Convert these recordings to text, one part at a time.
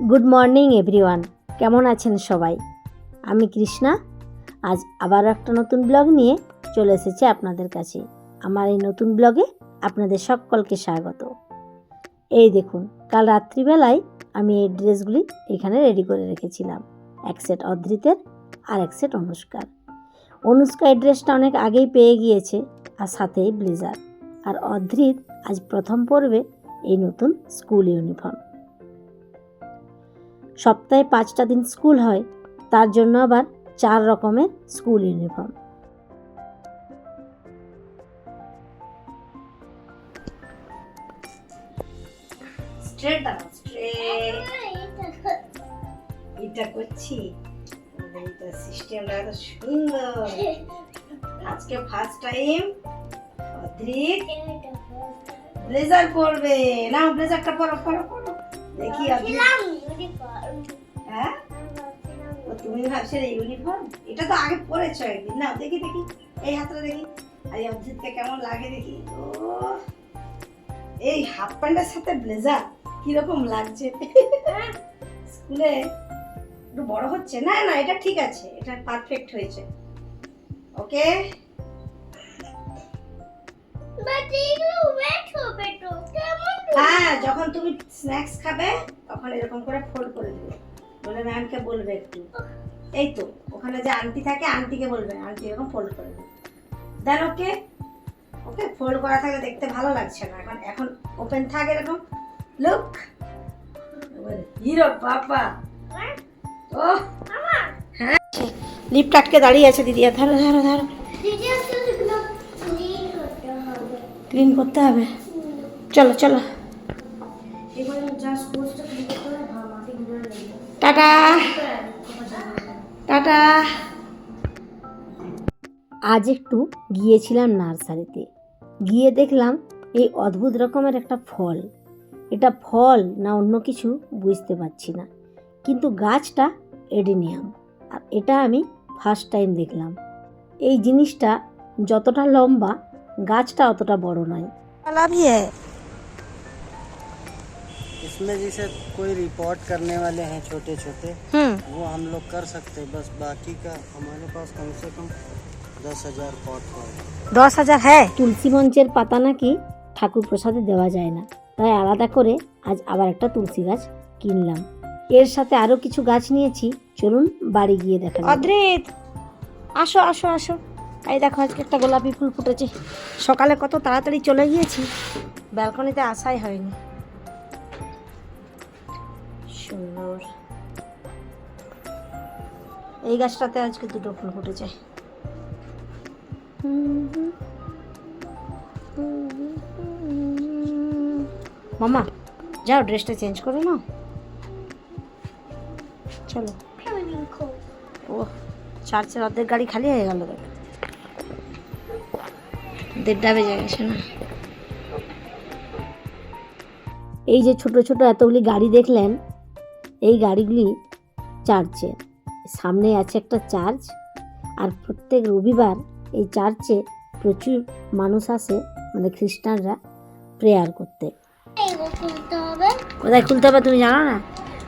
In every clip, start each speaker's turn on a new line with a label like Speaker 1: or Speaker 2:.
Speaker 1: Good morning everyone, কেমন আছেন সবাই? আমি কৃষ্ণা। আজ আবার একটা নতুন ব্লগ নিয়ে চলে এসেছি আপনাদের কাছে। আমার এই নতুন ব্লগে আপনাদের সকলকে স্বাগত। এই দেখুন, কাল রাত্রিবেলায় আমি এই ড্রেসগুলি এখানে রেডি করে রেখেছিলাম। এক সেট অদ্রিতের আর এক সেট অনুষ্কার। অনুষ্কা এই ড্রেসটা অনেক আগেই পেয়ে গিয়েছে, আর সাথেই ব্লেজার। আর অদ্রিত আজ প্রথম পরবে এই নতুন স্কুল ইউনিফর্ম। সপ্তাহে 5টা দিন স্কুল হয়, তার জন্য আবার 4 রকমের স্কুল ইউনিফর্ম। এটা করছি, এটা সিস্টেমটা এত সুন্দর। আজকে ফার্স্ট টাইম অদ্রিত ব্লেজার পরবে। না, ব্লেজারটা পরো পরো পরো দেখি। হ্যাঁ, তুমি ভাবছিলে ইউনিফর্ম? এটা তো আগে পরেছো একদিন। না, দেখি দেখি এই হাতটা দেখি। আর এই অদ্রিতকে কেমন লাগে দেখি। ও, এই হাফ প্যান্টের সাথে ব্লেজার কিরকম লাগছে? স্কুলে একটু বড় হচ্ছে। না না, এটা ঠিক আছে, এটা পারফেক্ট হয়েছে। ওকে, হ্যাঁ, যখন তুমি স্ন্যাক্স খাবে তখন এরকম করে ফোল্ড করে দিবে, বলে ম্যামকে বলবে একটু। এই তো ওখানে যে আন্টি থাকে, আন্টিকে বলবে আন্টি এরকম ফোল্ড করে দেবে। দেন ওকে, ওকে ফোল্ড করা থাকলে দেখতে ভালো লাগছে না। এখন এখন ওপেন থাকে এরকম। লুক, হিরো বাবা। ও হ্যাঁ, লিফট আটকে দাঁড়িয়ে আছে। দিদি ধরো ধরো ধরো, ক্লিন করতে হবে। চলো চলো, টাটা টাটা। আজ একটু গিয়েছিলাম নার্সারিতে, গিয়ে দেখলাম এই অদ্ভুত রকমের একটা ফল। এটা ফল না অন্য কিছু বুঝতে পারছি না, কিন্তু গাছটা এডেনিয়াম। আর এটা আমি ফার্স্ট টাইম দেখলাম। এই জিনিসটা যতটা লম্বা, গাছটা অতটা বড় নয়।
Speaker 2: इसमें जैसे कोई रिपोर्ट करने वाले हैं छोटे छोटे, वो हम लोग कर सकते हैं। बस बाकी का हमारे पास कम से कम 10,000 पॉट है।
Speaker 1: 10,000 है। তুলসী মঞ্চের পাতা নাকি ঠাকুর প্রসাদে দেওয়া যায় না, তাই আলাদা করে আজ আবার একটা তুলসী গাছ কিনলাম। এর সাথে আরো কিছু গাছ নিয়েছি। চলুন বাড়ি গিয়ে দেখা। অদ্রিত, আসো আসো আসো। এই দেখো, আজকে একটা গোলাপি ফুল ফুটেছে। সকালে কত তাড়াতাড়ি চলে গিয়েছি, ব্যালকনিতে আসাই হয়নি। সুন্দর। এই গাছটাতে আজকে 2টো ফুল ফুটেছে। মামা যাও, ড্রেসটা চেঞ্জ করে নাও। চলো। ও, চার্চের অর্ধেক গাড়ি খালি হয়ে গেল। দেখ, 1:30 বেজে গেছে না। এই যে ছোট ছোট এতগুলি গাড়ি দেখলেন, এই গাড়িগুলি চার্চের। সামনে আছে একটা চার্চ, আর প্রত্যেক রবিবার এই চার্চে প্রচুর মানুষ আসে, মানে খ্রিস্টানরা প্রেয়ার করতে। কোথায় খুলতে হবে তুমি জানো না?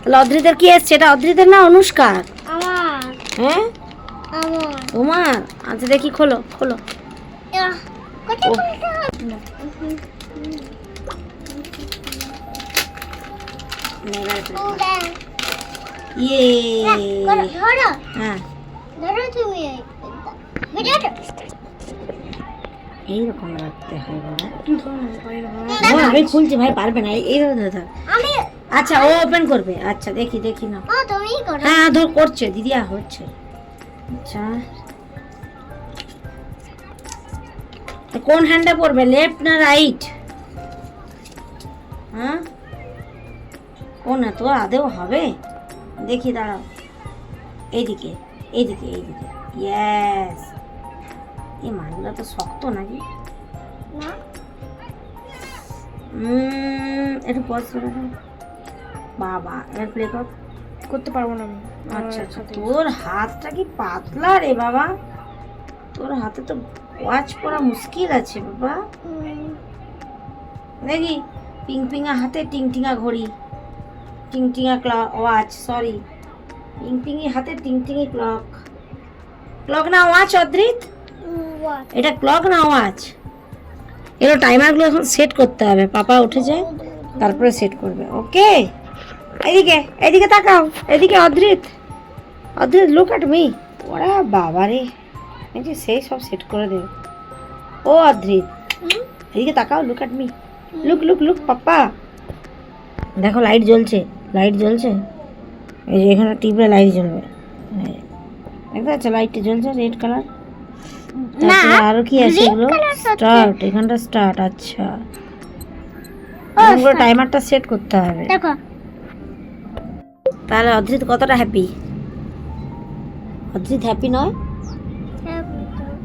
Speaker 1: তাহলে অদ্রিতের কি এসছে? এটা অদ্রিতের না অনুষ্কার? আমার। হ্যাঁ তোমার? আচ্ছা দেখি, খোলো খোলো। এইরকম রাখতে হয় বাবা। আমি খুলছি ভাই, পারবে না এইভাবে ধর। আচ্ছা, ও ওপেন করবে। আচ্ছা দেখি দেখি না। হ্যাঁ ধর, করছে দিদিয়া, হচ্ছে। আচ্ছা, কোন হ্যান্ডে পড়বে, লেফট না রাইট? হ্যাঁ, কোন তো আদেও হবে? দেখি দাঁড়াও। এইদিকে এইদিকে এইদিকে। ইয়েস। এই মাছগুলো তো শক্ত নাকি? একটু পজ করে দাও বাবা। এবার প্লে করতে পারবো না আমি। আচ্ছা আচ্ছা, তোর হাতটা কি পাতলা রে বাবা? তোর হাতে তো ওয়াচ পরা মুশকিল আছে বাবা। দেখি, পিং পিঙা হাতে টিং টিঙা ঘড়ি। টিংটিঙা ক্লক ওয়াচ, সরি, টিংটিঙি হাতে টিংটিঙি ক্লক। ক্লক না ওয়াচ অদ্রিত? এটা ক্লক না ওয়াচ? এগুলো টাইমারগুলো এখন সেট করতে হবে, পাপা উঠে যায় তারপরে সেট করবে। ওকে, এদিকে এদিকে তাকাও, এদিকে অদ্রিত, অদ্রিত লুক অ্যাট মি। ওরা বাবা রে, এই যে সেই সব সেট করে দেবে। ও অদ্রিত, এদিকে তাকাও, look at me, look look look পাপ্পা। দেখো লাইট জ্বলছে, লাইট জ্বলছে, এই যে এখানে টিপলে লাইট জ্বলবে, দেখতে পাচ্ছ লাইটটা জ্বলছে রেড কালার। তারপরে আরো কি আছে এগুলো? স্টার্ট, এখানটা স্টার্ট। আচ্ছা, এগুলো টাইমারটা সেট করতে হবে।
Speaker 3: দেখো
Speaker 1: তাহলে অদ্রিত কতটা হ্যাপি? অদ্রিত হ্যাপি নয়?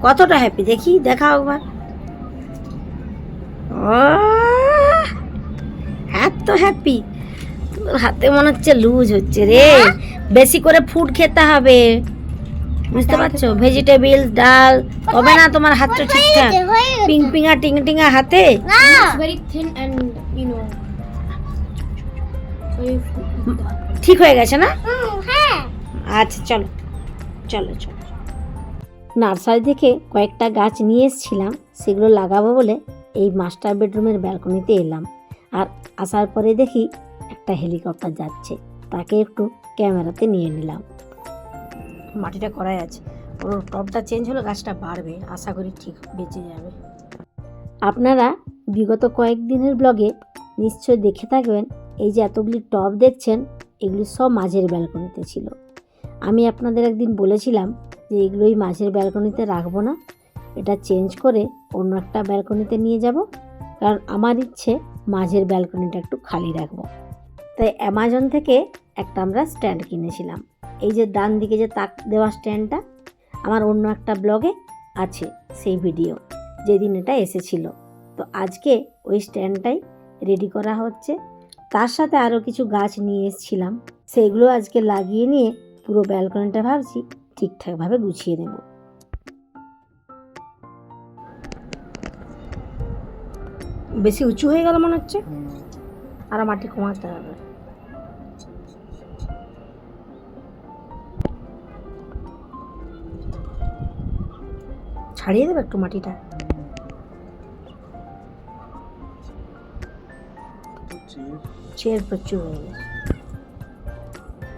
Speaker 1: কতটা হ্যাপি দেখি, দেখাও একবার। ও এত হ্যাপি, তোর হাতে মনে হচ্ছে লুজ হচ্ছে রে। বেশি করে ফুড খেতে হবে, বুঝতে পারছো? ভেজিটেবলস, ডাল, তবে না তোমার হাতটা ঠিকঠাক। পিং পিঙা টিং টিঙা হাতে।
Speaker 3: very thin and you know
Speaker 1: ঠিক হয়ে গেছে না?
Speaker 3: হ্যাঁ
Speaker 1: আচ্ছা চলো চলো চলো। নার্সারি থেকে কয়েকটা গাছ নিয়ে এসেছিলাম, সেগুলো লাগাবো বলে এই মাস্টার বেডরুমের ব্যালকনিতে এলাম। আর আসার পরে দেখি একটা হেলিকপ্টার যাচ্ছে, তাকে একটু ক্যামেরাতে নিয়ে নিলাম। মাটিটা করাই আছে, ওর টবটা চেঞ্জ হলে গাছটা বাড়বে, আশা করি ঠিক বেঁচে যাবে। আপনারা বিগত কয়েকদিনের ব্লগে নিশ্চয় দেখে থাকবেন, এই যে এতগুলি টব দেখছেন, এগুলি সব মাঝের ব্যালকনিতে ছিল। আমি আপনাদের একদিন বলেছিলাম যে এগুলোই মাঝের ব্যালকনিতে রাখবো না, এটা চেঞ্জ করে অন্য একটা ব্যালকনিতে নিয়ে যাব, কারণ আমার ইচ্ছে মাঝের ব্যালকনিটা একটু খালি রাখবো। তাই অ্যামাজন থেকে একটা আমরা স্ট্যান্ড কিনেছিলাম। এই যে ডান দিকে যে তাক দেওয়া স্ট্যান্ডটা, আমার অন্য একটা ব্লগে আছে সেই ভিডিও, যেদিন এটা এসেছিল। তো আজকে ওই স্ট্যান্ডটাই রেডি করা হচ্ছে, তার সাথে আরও কিছু গাছ নিয়ে এসেছিলাম, সেগুলো আজকে লাগিয়ে নিয়ে পুরো ব্যালকনিটা ভাবছি ঠিকঠাকভাবে গুছিয়ে নেব। বেশি উঁচু হয়ে গেল মনে হচ্ছে, আর মাটি কমাতে হবে। ছাড়িয়ে দেবে একটু মাটিটা। চেয়ার প্রচুর হয়ে গেছে।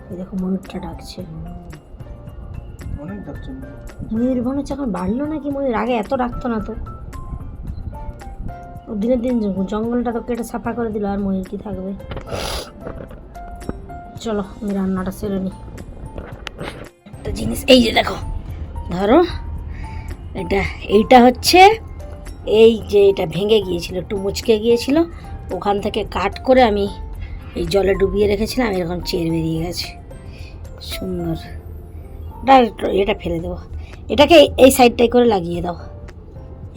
Speaker 1: এই দেখো ময়ূরটা ডাকছে, ময়ূর মনে হচ্ছে এখন বাড়লো নাকি। ময়ূর আগে এত ডাকতো না তো, দিনের দিন জঙ্গলটা তো কেটে সাফা করে দিল, আর ময়ূর কি থাকবে। চলো আমি রান্নাটা সেরে নিই। একটা জিনিস এই যে দেখো, ধরো এইটা হচ্ছে, এই যে এটা ভেঙে গিয়েছিল, একটু মুচকে গিয়েছিল, ওখান থেকে কাট করে আমি এই জলে ডুবিয়ে রেখেছিলাম, এরকম চের বেরিয়ে গেছে সুন্দর। এটা ফেলে দেবো, এটাকে এই সাইডটাই করে লাগিয়ে দাও,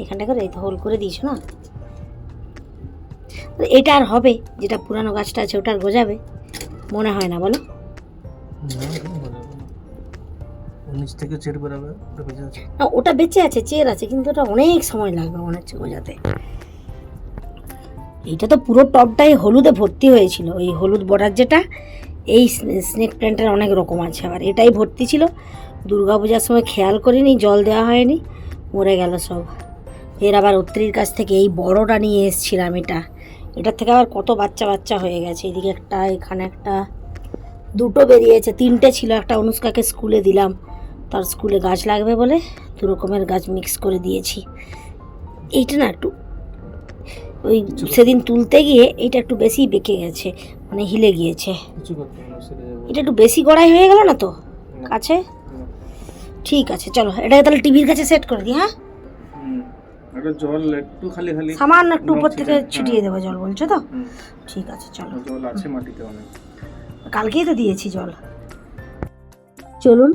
Speaker 1: এখানটা করে এই তো হোল করে দিয়েছো না। এটা আর হবে, যেটা পুরানো গাছটা আছে ওটা আর গজাবে মনে হয় না, বলো? না ওটা বেঁচে আছে, চের আছে, কিন্তু ওটা অনেক সময় লাগবে মনে হচ্ছে গজাতে। এইটা তো পুরো টবটাই হলুদে ভর্তি হয়েছিল, ওই হলুদ বর্ডার যেটা, এই স্নেক প্ল্যান্টের অনেক রকম আছে, আবার এটাই ভর্তি ছিল। দুর্গাপূজার সময় খেয়াল করিনি, জল দেওয়া হয়নি, মরে গেল সব। এর আবার অত্রির কাছ থেকে এই বড়টা নিয়ে এসেছিলাম, এটার থেকে আবার কত বাচ্চা বাচ্চা হয়ে গেছে। এদিকে একটা, এখানে একটা, দুটো বেরিয়েছে, তিনটে ছিল। একটা অনুষ্কাকে স্কুলে দিলাম, তার স্কুলে গাছ লাগবে বলে দু রকমের গাছ মিক্স করে দিয়েছি। এইটা না একটু ওই সেদিন তুলতে গিয়ে এইটা একটু বেশি বেঁকে গেছে, মানে হিলে গিয়েছে। এটা একটু বেশি গড়াই হয়ে গেল না তো কাছে। ঠিক আছে চলো, এটাকে তাহলে টিভির কাছে সেট করে দিই। হ্যাঁ,
Speaker 4: জল একটু খালি খালি
Speaker 1: সামান্য একটু উপর থেকে ছিটিয়ে দেবো জল, বলছো তো? ঠিক আছে চলো,
Speaker 4: জল আছে মাটিতে অনেক,
Speaker 1: কালকেই তো দিয়েছি জল। চলুন,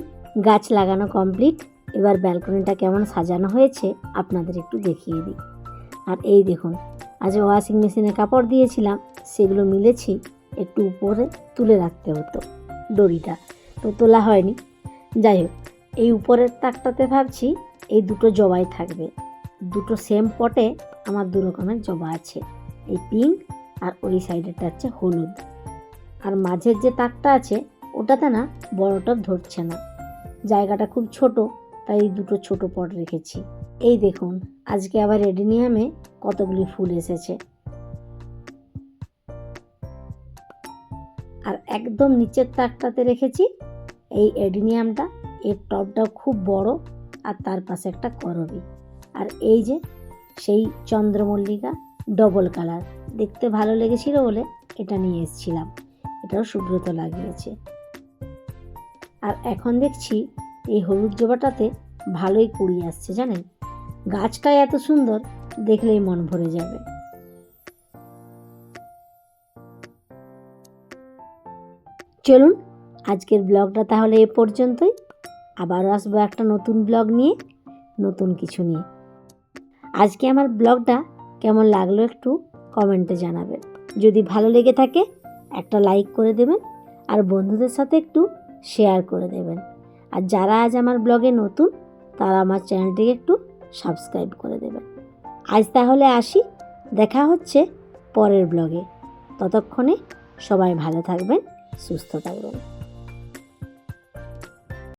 Speaker 1: গাছ লাগানো কমপ্লিট, এবার ব্যালকনিটা কেমন সাজানো হয়েছে আপনাদের একটু দেখিয়ে দিই। আর এই দেখুন, আজ ওয়াশিং মেশিনে কাপড় দিয়েছিলাম, সেগুলো মিলেছি, একটু উপরে তুলে রাখতে হতো দড়িটা, তো তোলা হয়নি। যাই হোক, এই উপরের তাকটাতে ভাবছি এই দুটো জবাই থাকবে। দুটো সেম পটে আমার দু রকমের জবা আছে, এই পিঙ্ক আর ওই সাইডেরটা হচ্ছে হলুদ। আর মাঝের যে তাকটা আছে ওটাতে না বড়টা ধরছে না। জায়গাটা খুব ছোট, তাই দুটো ছোট পট রেখেছি। এই দেখুন, আজকে আবার এডেনিয়ামে কতগুলি ফুল এসেছে। আর একদম নিচের তাকটাতে রেখেছি এই এডেনিয়ামটা। এর টবটাও খুব বড়, আর তার পাশে একটা করবী। আর এই যে সেই চন্দ্রমল্লিকা ডবল কালার, দেখতে ভালো লেগেছিল বলে এটা নিয়ে এসেছিলাম। এটাও সুব্রত লাগিয়েছে। আর এখন দেখছি এই হলুদ জবাটাতে ভালোই কুড়ি আসছে, জানেন। গাছটাই এত সুন্দর, দেখলেই মন ভরে যাবে। চলুন আজকের ব্লগটা তাহলে এ পর্যন্তই। আবারও আসবো একটা নতুন ব্লগ নিয়ে, নতুন কিছু নিয়ে। আজকে আমার ব্লগটা কেমন লাগলো একটু কমেন্টে জানাবেন। যদি ভালো লেগে থাকে একটা লাইক করে দেবেন, আর বন্ধুদের সাথে একটু শেয়ার করে দেবেন। আর যারা আজ আমার ব্লগে নতুন, তারা আমার চ্যানেলটিকে একটু সাবস্ক্রাইব করে দেবেন। আজ তাহলে আসি, দেখা হচ্ছে পরের ব্লগে। ততক্ষণে সবাই ভালো থাকবেন, সুস্থ থাকবেন।